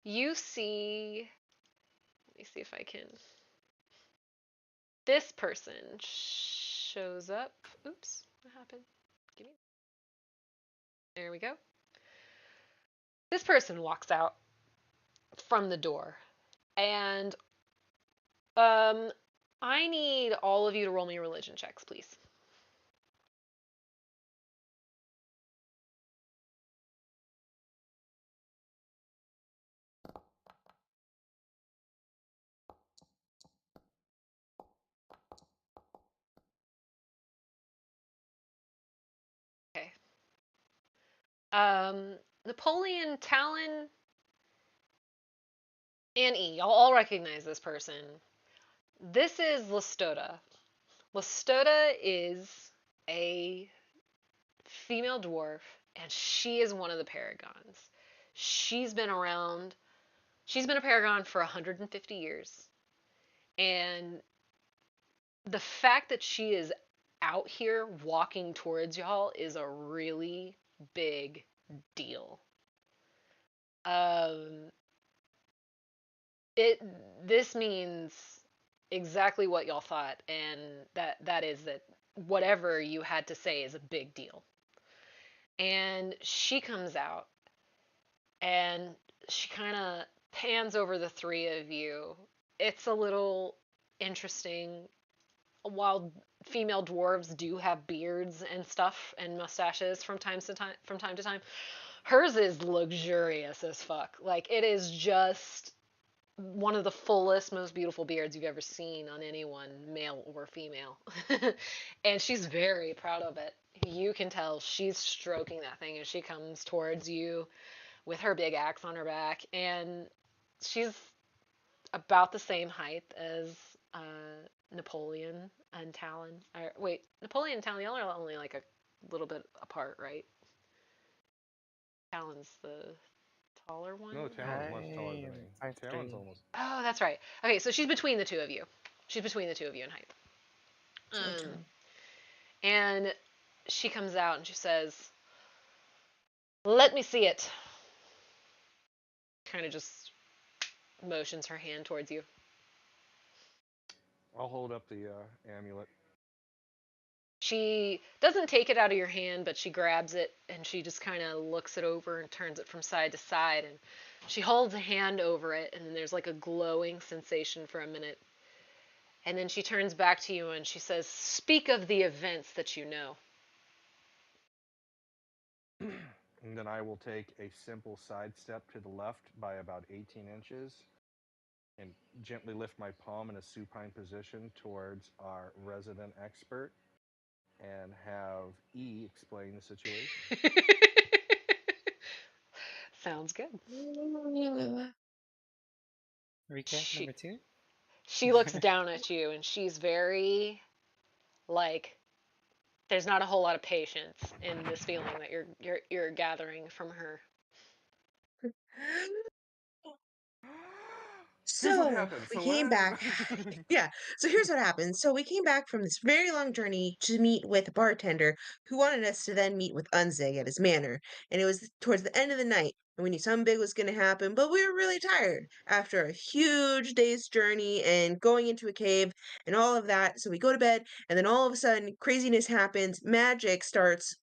you see. Let me see if I can. This person shows up. Oops, what happened? Give me. There we go. This person walks out from the door, and um, I need all of you to roll me religion checks, please. Okay. Napoleon, Talon, and E. Y'all all recognize this person. This is Lastota. Lastota is a female dwarf, and she is one of the paragons. She's been around. She's been a paragon for 150 years, and the fact that she is out here walking towards y'all is a really big deal. Um, it this means exactly what y'all thought, and that is that whatever you had to say is a big deal. And she comes out and she kind of pans over the three of you. It's a little interesting. While female dwarves do have beards and stuff and mustaches from time to time, hers is luxurious as fuck. Like it is just one of the fullest, most beautiful beards you've ever seen on anyone, male or female. And she's very proud of it. You can tell she's stroking that thing as she comes towards you with her big axe on her back, and she's about the same height as Napoleon and Talon. Wait, Napoleon and Talon, y'all are only like a little bit apart, right? Talon's the taller one. No, Talon's much taller I than am me. five Talon's three. almost. Oh, that's right. Okay, so she's between the two of you. She's between the two of you in height. So Um, tall. and she comes out and she says, "Let me see it." Kind of just motions her hand towards you. I'll hold up the amulet. She doesn't take it out of your hand, but she grabs it and she just kind of looks it over and turns it from side to side. And she holds a hand over it, and then there's like a glowing sensation for a minute. And then she turns back to you and she says, "Speak of the events that you know." And then I will take a simple side step to the left by about 18 inches and gently lift my palm in a supine position towards our resident expert and have E explain the situation. Sounds good. Recap She number two. she looks down at you and she's very like there's not a whole lot of patience in this feeling that you're gathering from her. Here's what So happened. we So what came back. happened? Yeah. So here's what happened. So we came back from this very long journey to meet with a bartender who wanted us to then meet with Unzig at his manor. And it was towards the end of the night. And we knew something big was going to happen, but we were really tired after a huge day's journey and going into a cave and all of that. So we go to bed, and then all of a sudden, craziness happens. Magic starts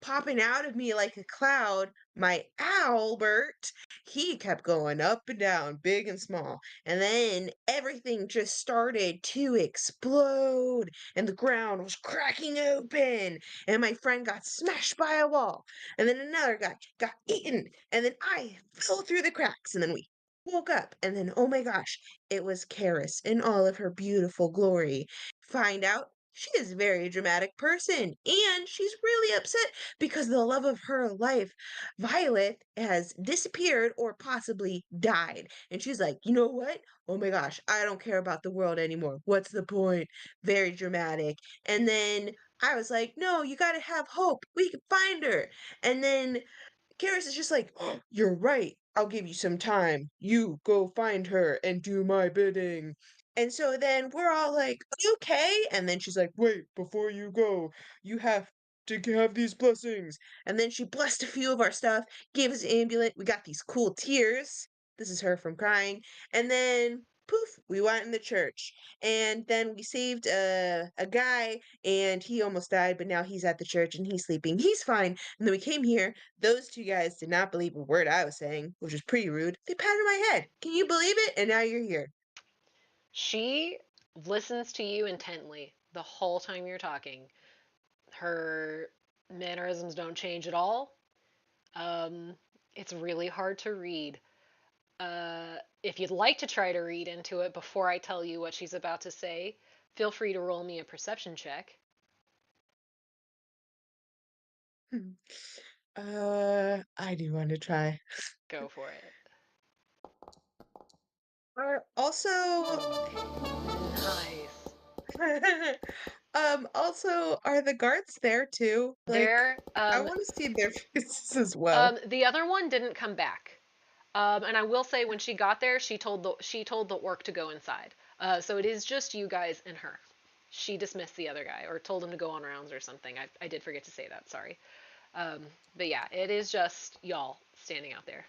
popping out of me like a cloud, my Albert, he kept going up and down, big and small. And then everything just started to explode, and the ground was cracking open, and my friend got smashed by a wall, and then another guy got eaten, and then I fell through the cracks, and then we woke up, and then oh my gosh, it was Karis in all of her beautiful glory. Find out she is a very dramatic person, and she's really upset because the love of her life, Violet, has disappeared or possibly died. And she's like, you know what? Oh my gosh, I don't care about the world anymore. What's the point? Very dramatic. And then I was like, no, you gotta have hope. We can find her. And then Karis is just like, oh, you're right. I'll give you some time. You go find her and do my bidding. And so then we're all like, okay. And then she's like, wait, before you go, you have to have these blessings. And then she blessed a few of our stuff, gave us an amulet. We got these cool tears. This is her from crying. And then poof, we went in the church. And then we saved a guy, and he almost died, but now he's at the church and he's sleeping. He's fine. And then we came here. Those two guys did not believe a word I was saying, which was pretty rude. They patted my head. Can you believe it? And now you're here. She listens to you intently the whole time you're talking. Her mannerisms don't change at all. Um, it's really hard to read. If you'd like to try to read into it before I tell you what she's about to say, feel free to roll me a perception check. I do want to try. Go for it. Also, Nice. also, are the guards there too? Like, There, I want to see their faces as well. the other one didn't come back. And I will say, when she got there, she told the orc to go inside. So it is just you guys and her. She dismissed the other guy or told him to go on rounds or something. I did forget to say that. Sorry. But yeah, it is just y'all standing out there.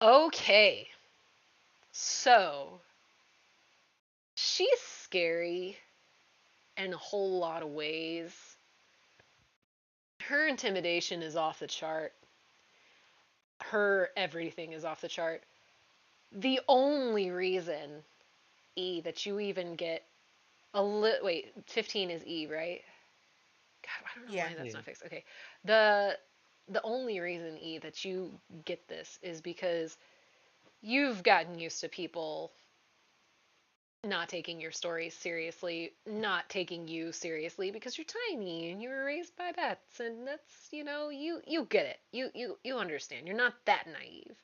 Okay. So she's scary in a whole lot of ways. Her intimidation is off the chart. Her everything is off the chart. The only reason, E, that you even get a little. Wait, 15 is E, right? God, I don't know Yeah. why that's Yeah. not fixed. Okay. The only reason, E, that you get this is because you've gotten used to people not taking your stories seriously, not taking you seriously because you're tiny and you were raised by pets, and that's, you get it. You understand. You're not that naive.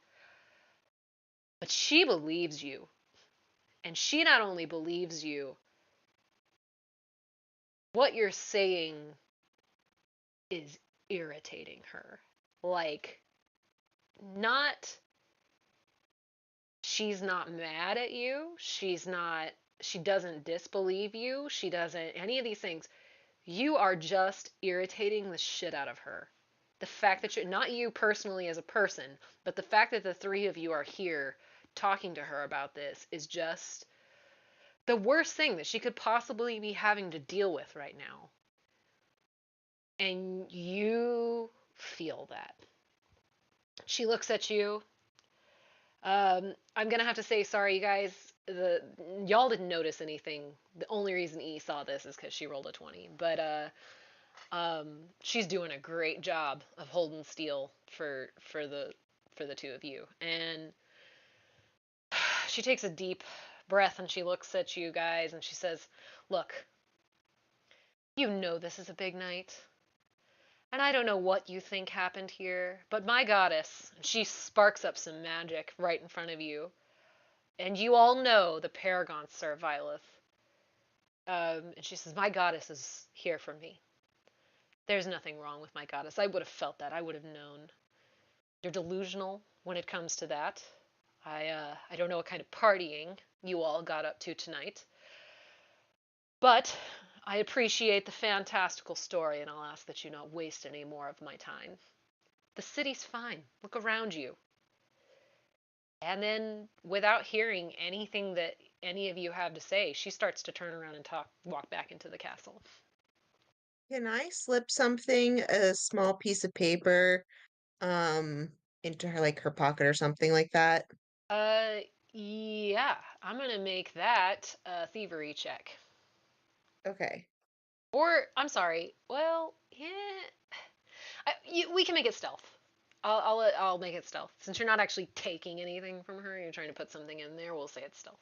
But she believes you. And she not only believes you, what you're saying is irritating her. Like, not, she's not mad at you. She doesn't disbelieve you. She doesn't, any of these things. You are just irritating the shit out of her. The fact that you're, not you personally as a person, but the fact that the three of you are here talking to her about this is just the worst thing that she could possibly be having to deal with right now. And you feel that. She looks at you. I'm gonna have to say sorry, you guys. Y'all didn't notice anything. The only reason E saw this is because she rolled a 20. But she's doing a great job of holding steel for the two of you. And she takes a deep breath and she looks at you guys and she says, "Look, you know this is a big night. And I don't know what you think happened here, but my goddess," and she sparks up some magic right in front of you. "And you all know the Paragons serve Violet." And she says, "My goddess is here for me. There's nothing wrong with my goddess. I would have felt that. I would have known. You're delusional when it comes to that. I don't know what kind of partying you all got up to tonight, but I appreciate the fantastical story, and I'll ask that you not waste any more of my time. The city's fine. Look around you." And then, without hearing anything that any of you have to say, she starts to turn around and walk back into the castle. Can I slip something, a small piece of paper, um, into her like her pocket or something like that? Uh, yeah, I'm gonna make that a thievery check. Okay. Or, I'm sorry, well, yeah, we can make it stealth. I'll make it stealth. Since you're not actually taking anything from her, you're trying to put something in there, we'll say it's stealth.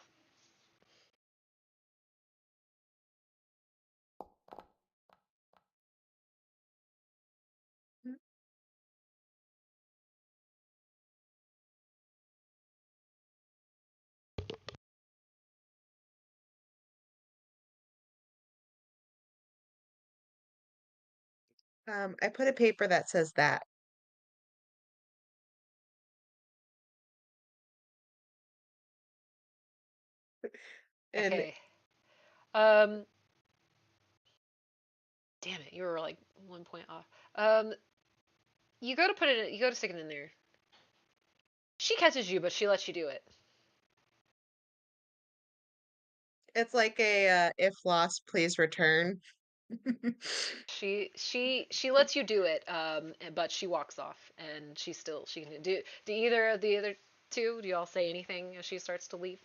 I put a paper that says that. And Okay. Um, damn it, you were like 1 point off. You go to put it, you go to stick it in there. She catches you, but she lets you do it. it's like a if lost, please return. She lets you do it, but she walks off, and she can do either of the other two. Do y'all say anything as she starts to leave?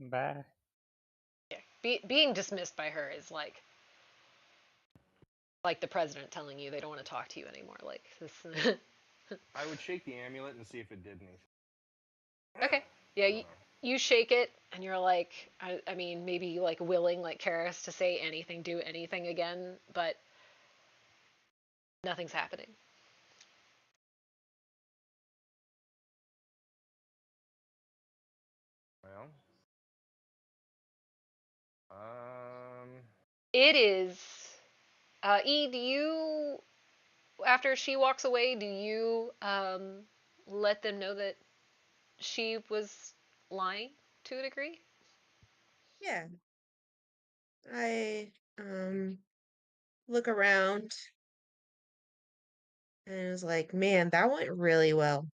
Bye. Yeah. Being dismissed by her is like the president telling you they don't want to talk to you anymore. Like this. I would shake the amulet and see if it did anything. Okay. Yeah. I don't know. You shake it, and you're like, I mean, maybe like willing, like Karis, to say anything, do anything again, but nothing's happening. Well, um, It is. E, do you after she walks away, do you let them know that she was lying to a degree? Yeah. I look around and it was like, man, that went really well.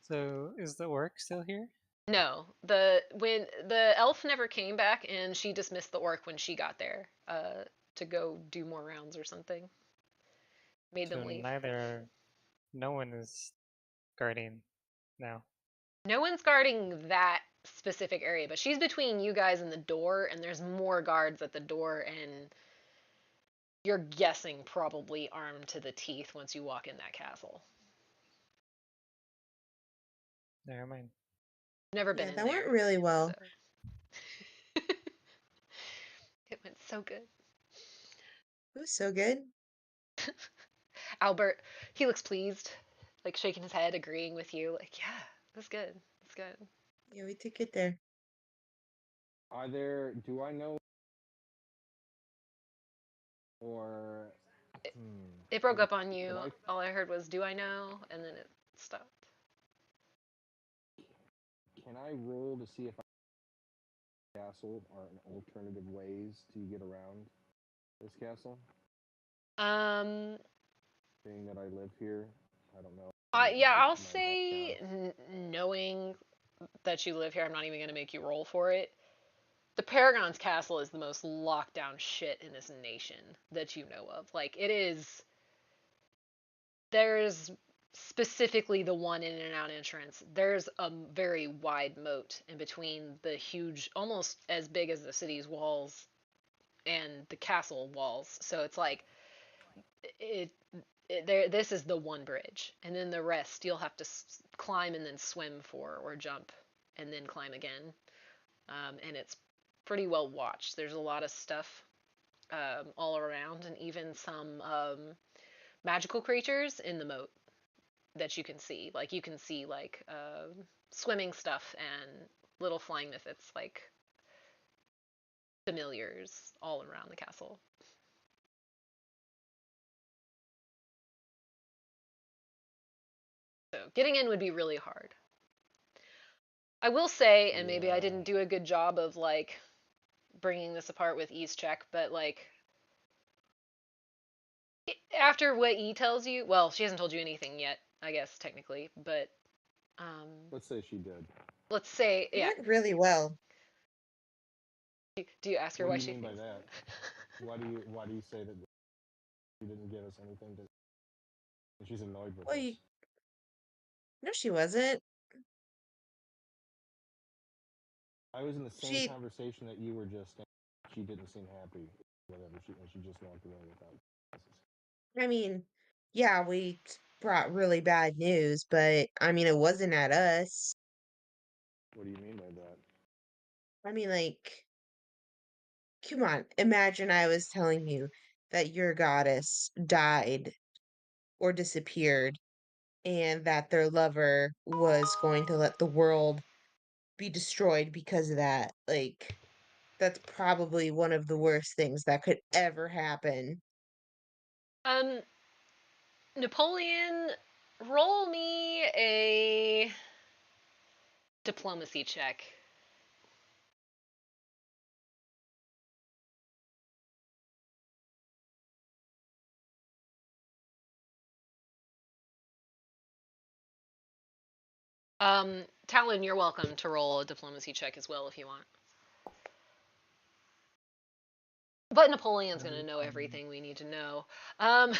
So is the orc still here? No, the elf never came back, and she dismissed the orc when she got there, to go do more rounds or something. Made So them leave. no one is guarding now. No one's guarding that specific area, but she's between you guys and the door, and there's more guards at the door, and you're guessing probably armed to the teeth once you walk in that castle. Never mind. Never been Yeah, in that went there, really so well. it went so good. It was so good. Albert, he looks pleased, like shaking his head, agreeing with you. Like, yeah, that's good. That's good. Yeah, we did get there. are there? Do I know? Or It, hmm, it broke could up on could you. I All I heard was, "Do I know?" and then it stopped. can I roll to see if castle are alternative ways to get around this castle? Um, Being that I live here, I don't know. yeah, I'll My background. say, knowing that you live here, I'm not even gonna make you roll for it. The Paragon's castle is the most locked down shit in this nation that you know of. Like, it is. There's specifically the one in and out entrance. There's a very wide moat in between the huge, almost as big as the city's walls and the castle walls. So it's like it, there. This is the one bridge, and then the rest you'll have to climb and then swim for, or jump and then climb again. And it's pretty well watched. There's a lot of stuff all around, and even some magical creatures in the moat that you can see. Like you can see like swimming stuff and little flying myths like familiars all around the castle. So getting in would be really hard. I will say, and maybe I Yeah. didn't do a good job of like bringing this apart with E's check, but like after what E tells you, well, she hasn't told you anything yet, I guess technically, but um, Let's say she did. let's say, It yeah. went really well. Do you ask her What do why you she mean by thinks? that? Why do you say that she didn't give us anything to? She's annoyed with Well, us. no, she wasn't. I was in the same She, conversation that you were just in. She didn't seem happy, whatever. She just walked away without. I mean, yeah, we brought really bad news, but I mean, it wasn't at us. What do you mean by that? I mean, like, come on, imagine I was telling you that your goddess died or disappeared and that their lover was going to let the world be destroyed because of that. Like, that's probably one of the worst things that could ever happen. Um, Napoleon, roll me a diplomacy check. Talon, you're welcome to roll a diplomacy check as well if you want. But Napoleon's gonna know everything we need to know. Um,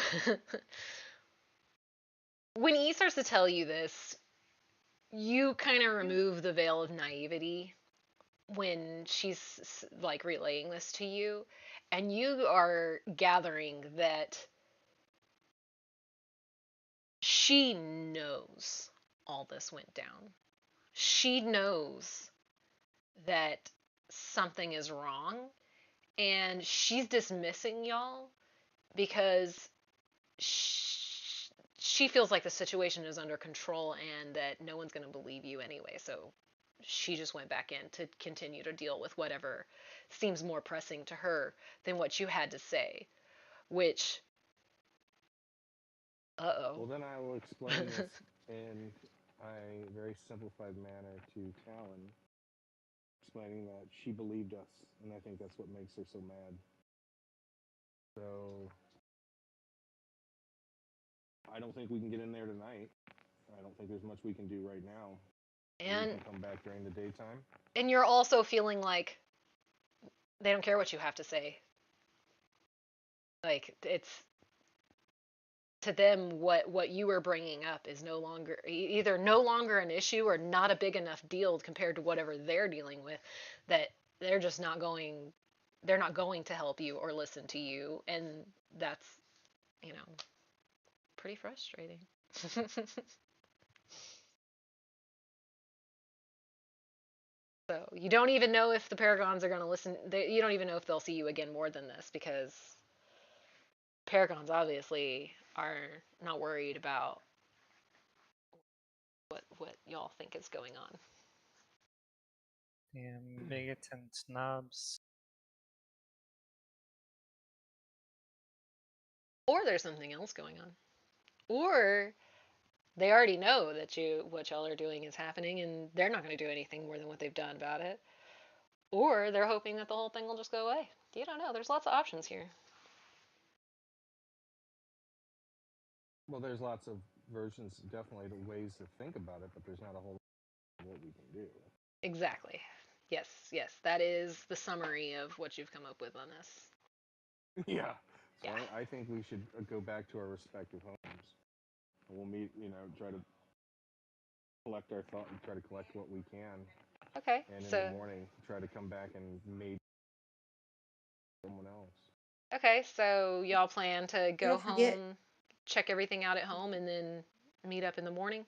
when he starts to tell you this, you kind of remove the veil of naivety when she's like relaying this to you, and you are gathering that she knows all this went down. She knows that something is wrong, and she's dismissing y'all because she feels like the situation is under control and that no one's going to believe you anyway. So she just went back in to continue to deal with whatever seems more pressing to her than what you had to say, which, uh-oh. Well, then I will explain this in a very simplified manner to Talon, explaining that she believed us, and I think that's what makes her so mad. So I don't think we can get in there tonight. I don't think there's much we can do right now. We and can come back during the daytime. and you're also feeling like they don't care what you have to say. Like it's to them what you were bringing up is no longer either no longer an issue or not a big enough deal compared to whatever they're dealing with, that they're just not going they're not going to help you or listen to you, and that's, you know, pretty frustrating. So you don't even know if the paragons are going to listen. You don't even know if they'll see you again more than this, because paragons obviously are not worried about what y'all think is going on. Damn bigots and snobs. Or there's something else going on. Or they already know that what y'all are doing is happening and they're not going to do anything more than what they've done about it. Or they're hoping that the whole thing will just go away. You don't know. There's lots of options here. Well, there's lots of versions, definitely the ways to think about it, but there's not a whole lot of what we can do. Exactly. Yes, yes. That is the summary of what you've come up with on this. Yeah. So Yeah. I think we should go back to our respective homes. And we'll meet, try to collect our thought and try to collect what we can. Okay. And in the So, morning, try to come back and maybe someone else. okay. So y'all plan to And go don't forget, home, check everything out at home, and then meet up in the morning?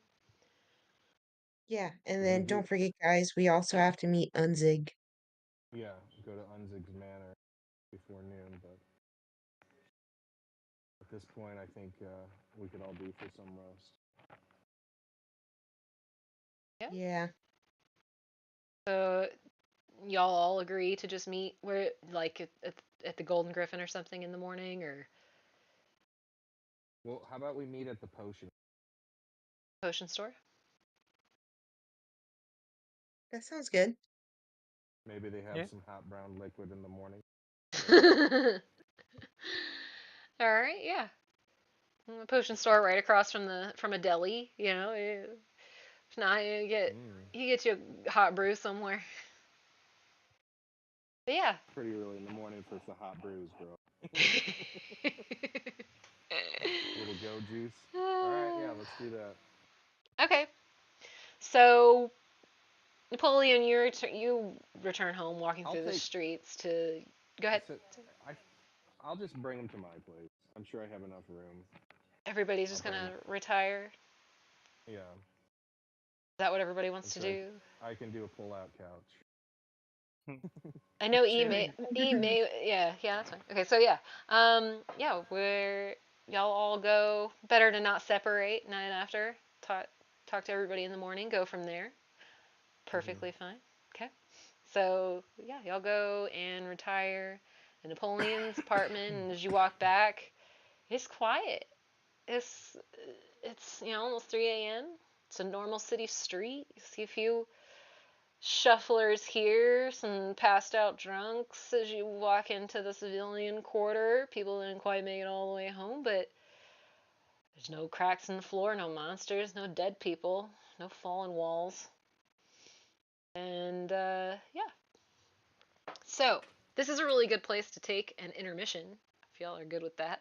yeah, and If we then do, don't forget, guys, we also have to meet Unzig. yeah, go to Unzig's Manor before noon. But at this point, I think we could all do for some roast. Yeah. Yeah, So y'all all agree to just meet where, like, at the Golden Griffin or something in the morning, or Well, how about we meet at the potion? potion store? that sounds good. Maybe they have Yeah. some hot brown liquid in the morning. All right, yeah. A potion store right across from a deli, you know. If not, you get Mm, you a hot brew somewhere. But yeah. pretty early in the morning for the hot brews, girl. Little go juice. All right, yeah, let's do that. Okay. So Napoleon, you return home, walking I'll through the take. streets to. Go ahead. So, I, I'll just bring them to my place. I'm sure I have enough room. Everybody's I'll just bring. gonna retire. Yeah, Is that what everybody I'm wants to sure do? I can do a pull-out couch. I know Chilling. yeah, that's fine. Okay, so yeah, yeah, we're y'all all go. Better to not separate night after. Talk to everybody in the morning. Go from there. Hmm. Perfectly fine. Okay. So yeah, y'all go and retire in Napoleon's apartment, and as you walk back, it's quiet. It's it's almost 3 a.m. It's a normal city street. You see a few shufflers here, some passed out drunks as you walk into the civilian quarter. People didn't quite make it all the way home, but there's no cracks in the floor, no monsters, no dead people, no fallen walls. And yeah, so this is a really good place to take an intermission, if y'all are good with that.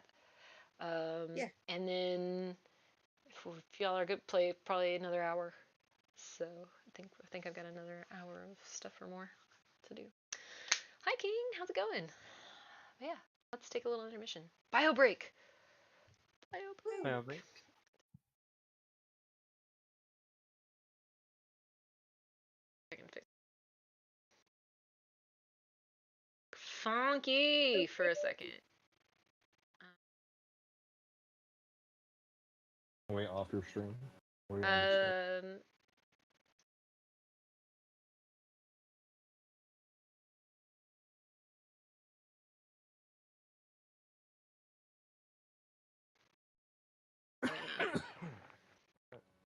Yeah. And then if y'all are good, play probably another hour. So I think I've got another hour of stuff or more to do. Hi King, how's it going? Yeah, let's take a little intermission. Bio break. Bio Well, break. break. I can fix funky for a second. Way off your stream. Way on the stream. Um,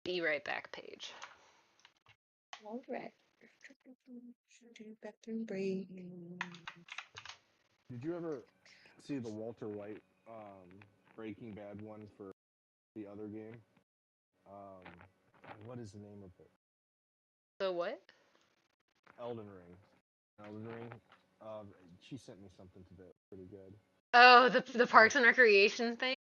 be right back, page. All right. Bathroom break. Did you ever see the Walter White Breaking Bad one for the other game? Um, what is the name of it? So what? Elden Ring. Elden Ring. Uh, she sent me something today. Pretty good. Oh, the It was Parks and Recreation thing.